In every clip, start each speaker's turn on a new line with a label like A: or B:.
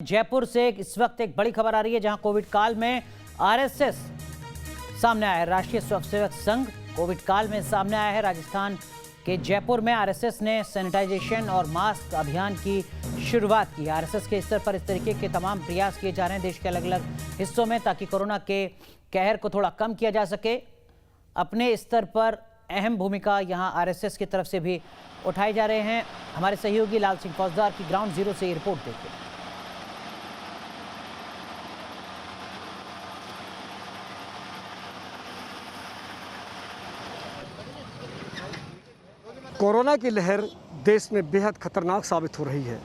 A: जयपुर से इस वक्त एक बड़ी खबर आ रही है जहां कोविड काल में आरएसएस सामने आया है। राष्ट्रीय स्वयंसेवक संघ कोविड काल में सामने आया है। राजस्थान के जयपुर में आरएसएस ने सैनिटाइजेशन और मास्क अभियान की शुरुआत की। आरएसएस के स्तर पर इस तरीके के तमाम प्रयास किए जा रहे हैं देश के अलग अलग हिस्सों में, ताकि कोरोना के कहर को थोड़ा कम किया जा सके। अपने स्तर पर अहम भूमिका यहां आरएसएस की तरफ से भी उठाए जा रहे हैं। हमारे सहयोगी लाल सिंह फौजदार की ग्राउंड जीरो से ये रिपोर्ट देखिए।
B: कोरोना की लहर देश में बेहद खतरनाक साबित हो रही है।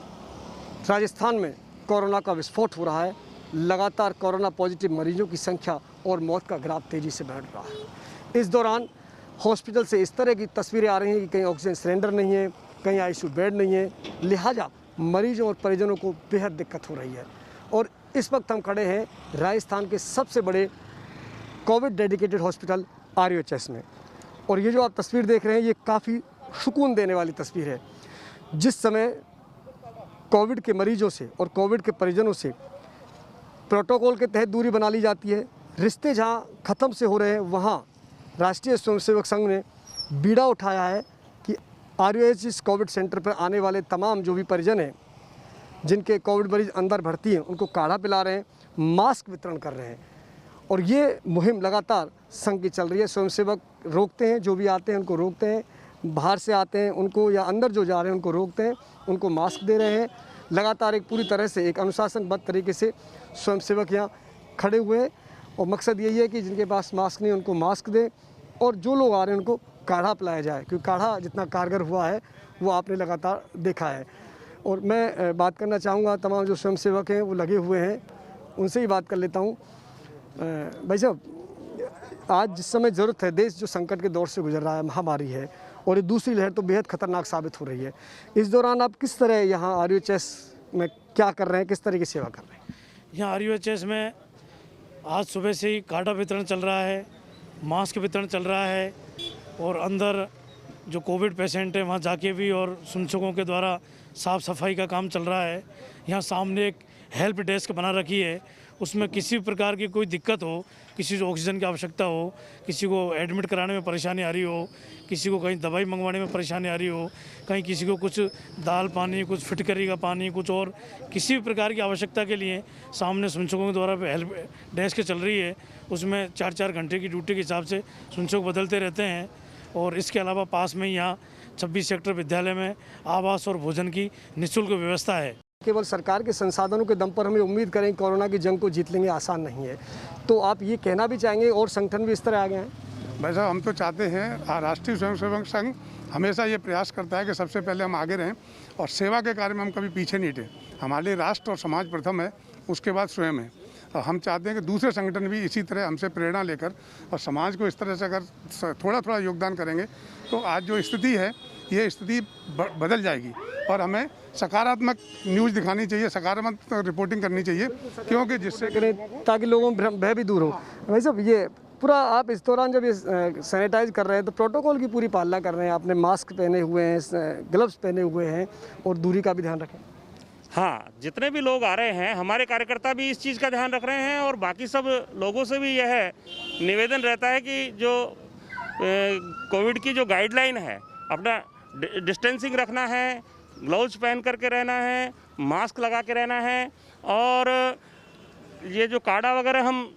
B: राजस्थान में कोरोना का विस्फोट हो रहा है। लगातार कोरोना पॉजिटिव मरीजों की संख्या और मौत का ग्राफ तेज़ी से बढ़ रहा है। इस दौरान हॉस्पिटल से इस तरह की तस्वीरें आ रही हैं कि कहीं ऑक्सीजन सिलेंडर नहीं है, कहीं आईसीयू बेड नहीं है, लिहाजा मरीजों और परिजनों को बेहद दिक्कत हो रही है। और इस वक्त हम खड़े हैं राजस्थान के सबसे बड़े कोविड डेडिकेटेड हॉस्पिटल RUHS में। और ये जो आप तस्वीर देख रहे हैं, ये काफ़ी सुकून देने वाली तस्वीर है। जिस समय कोविड के मरीजों से और कोविड के परिजनों से प्रोटोकॉल के तहत दूरी बना ली जाती है, रिश्ते जहां ख़त्म से हो रहे हैं, वहां राष्ट्रीय स्वयंसेवक संघ ने बीड़ा उठाया है कि RUHS कोविड सेंटर पर आने वाले तमाम जो भी परिजन हैं, जिनके कोविड मरीज अंदर भर्ती हैं, उनको काढ़ा पिला रहे हैं, मास्क वितरण कर रहे हैं। और ये मुहिम लगातार संघ की चल रही है। स्वयंसेवक रोकते हैं, जो भी आते हैं उनको रोकते हैं, बाहर से आते हैं उनको या अंदर जो जा रहे हैं उनको रोकते हैं, उनको मास्क दे रहे हैं। लगातार एक पूरी तरह से एक अनुशासनबद्ध तरीके से स्वयंसेवक यहाँ खड़े हुए हैं। और मकसद यही है कि जिनके पास मास्क नहीं उनको मास्क दें, और जो लोग आ रहे हैं उनको काढ़ा पिलाया जाए, क्योंकि काढ़ा जितना कारगर हुआ है वो आपने लगातार देखा है। और मैं बात करना चाहूँगा, तमाम जो स्वयंसेवक हैं वो लगे हुए हैं, उनसे ही बात कर लेता हूँ। भाई साहब, आज जिस समय ज़रूरत है, देश जो संकट के दौर से गुजर रहा है, महामारी है, और ये दूसरी लहर तो बेहद खतरनाक साबित हो रही है। इस दौरान आप किस तरह यहाँ RUHS में क्या कर रहे हैं, किस तरह की सेवा कर रहे हैं?
C: यहाँ RUHS में आज सुबह से ही काढ़ा वितरण चल रहा है, मास्क वितरण चल रहा है, और अंदर जो कोविड पेशेंट है वहाँ जाके भी और स्वयंसेवकों के द्वारा साफ़ सफाई का काम चल रहा है। यहाँ सामने एक हेल्प डेस्क बना रखी है, उसमें किसी प्रकार की कोई दिक्कत हो, किसी को ऑक्सीजन की आवश्यकता हो, किसी को एडमिट कराने में परेशानी आ रही हो, किसी को कहीं दवाई मंगवाने में परेशानी आ रही हो, कहीं किसी को कुछ दाल पानी, कुछ फिटकरी का पानी, कुछ और किसी भी प्रकार की आवश्यकता के लिए सामने स्वयंसेवकों के द्वारा हेल्प डेस्क चल रही है। उसमें 4-4 घंटे की ड्यूटी के हिसाब से स्वयंसेवक बदलते रहते हैं। और इसके अलावा पास में यहाँ 26 सेक्टर विद्यालय में आवास और भोजन की निःशुल्क व्यवस्था है।
B: केवल सरकार के संसाधनों के दम पर हमें उम्मीद करें कोरोना की जंग को जीत लेंगे, आसान नहीं है। तो आप ये कहना भी चाहेंगे और संगठन भी इस तरह आ गए हैं?
D: भाई साहब, हम तो चाहते हैं, राष्ट्रीय स्वयंसेवक संघ हमेशा ये प्रयास करता है कि सबसे पहले हम आगे रहें और सेवा के कार्य में हम कभी पीछे नहीं हटें। हमारे लिए राष्ट्र और समाज प्रथम है, उसके बाद स्वयं है। और हम चाहते हैं कि दूसरे संगठन भी इसी तरह हमसे प्रेरणा लेकर और समाज को इस तरह से अगर थोड़ा थोड़ा योगदान करेंगे तो आज जो स्थिति है, ये स्थिति बदल जाएगी। और हमें सकारात्मक न्यूज़ दिखानी चाहिए, सकारात्मक रिपोर्टिंग करनी चाहिए, क्योंकि जिससे
B: करें ताकि लोगों में भय भी दूर हो। भाई साहब, ये पूरा आप इस दौरान जब ये सैनिटाइज कर रहे हैं तो प्रोटोकॉल की पूरी पालना कर रहे हैं, आपने मास्क पहने हुए हैं, ग्लव्स पहने हुए हैं, और दूरी का भी ध्यान रखें।
E: हाँ, जितने भी लोग आ रहे हैं, हमारे कार्यकर्ता भी इस चीज़ का ध्यान रख रहे हैं, और बाकी सब लोगों से भी यह निवेदन रहता है कि जो कोविड की जो गाइडलाइन है, अपना डिस्टेंसिंग रखना है, ग्लव्स पहन करके रहना है, मास्क लगा के रहना है। और ये जो काढ़ा वगैरह हम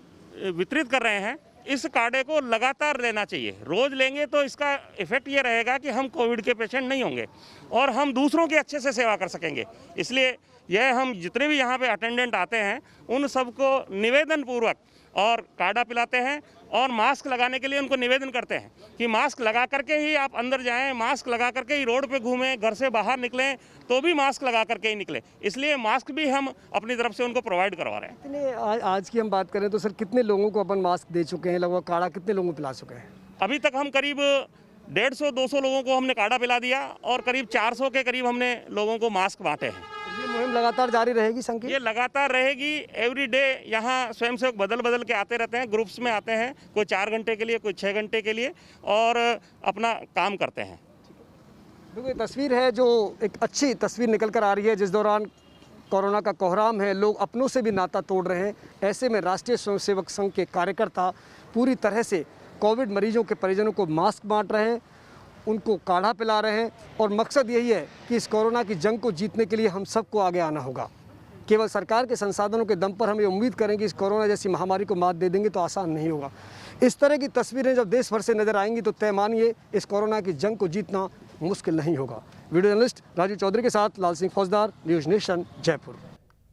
E: वितरित कर रहे हैं, इस काढ़े को लगातार लेना चाहिए। रोज़ लेंगे तो इसका इफ़ेक्ट ये रहेगा कि हम कोविड के पेशेंट नहीं होंगे और हम दूसरों की अच्छे से सेवा कर सकेंगे। इसलिए यह हम जितने भी यहाँ पे अटेंडेंट आते हैं उन सबको निवेदन पूर्वक और काढ़ा पिलाते हैं, और मास्क लगाने के लिए उनको निवेदन करते हैं कि मास्क लगा करके ही आप अंदर जाएं, मास्क लगा करके ही रोड पे घूमें, घर से बाहर निकलें तो भी मास्क लगा करके ही निकलें। इसलिए मास्क भी हम अपनी तरफ से उनको प्रोवाइड करवा रहे हैं।
B: कितने आज की हम बात करें तो सर, कितने लोगों को अपन मास्क दे चुके हैं, लगभग काढ़ा कितने लोगों को पिला चुके हैं?
E: अभी तक हम करीब 150-200 लोगों को हमने काढ़ा पिला दिया, और करीब 400 के करीब हमने लोगों को मास्क बांटे हैं।
B: ये मुहिम लगातार जारी रहेगी संघ की?
E: ये लगातार रहेगी। एवरी डे यहाँ स्वयंसेवक बदल बदल के आते रहते हैं, ग्रुप्स में आते हैं, कोई 4 घंटे के लिए, कोई 6 घंटे के लिए, और अपना काम करते हैं।
B: देखो, ये तस्वीर है जो एक अच्छी तस्वीर निकल कर आ रही है, जिस दौरान कोरोना का कोहराम है, लोग अपनों से भी नाता तोड़ रहे हैं। ऐसे में राष्ट्रीय स्वयंसेवक संघ के कार्यकर्ता पूरी तरह से कोविड मरीजों के परिजनों को मास्क बांट रहे हैं, उनको काढ़ा पिला रहे हैं और मकसद यही है कि इस कोरोना की जंग को जीतने के लिए हम सबको आगे आना होगा। केवल सरकार के संसाधनों के दम पर हम ये उम्मीद करें कि इस कोरोना जैसी महामारी को मात दे देंगे तो आसान नहीं होगा। इस तरह की तस्वीरें जब देश भर से नजर आएंगी तो तय मानिए इस कोरोना की जंग को जीतना मुश्किल नहीं होगा। वीडियो जर्नलिस्ट राजीव चौधरी के साथ लाल सिंह फौजदार, न्यूज़ नेशन, जयपुर।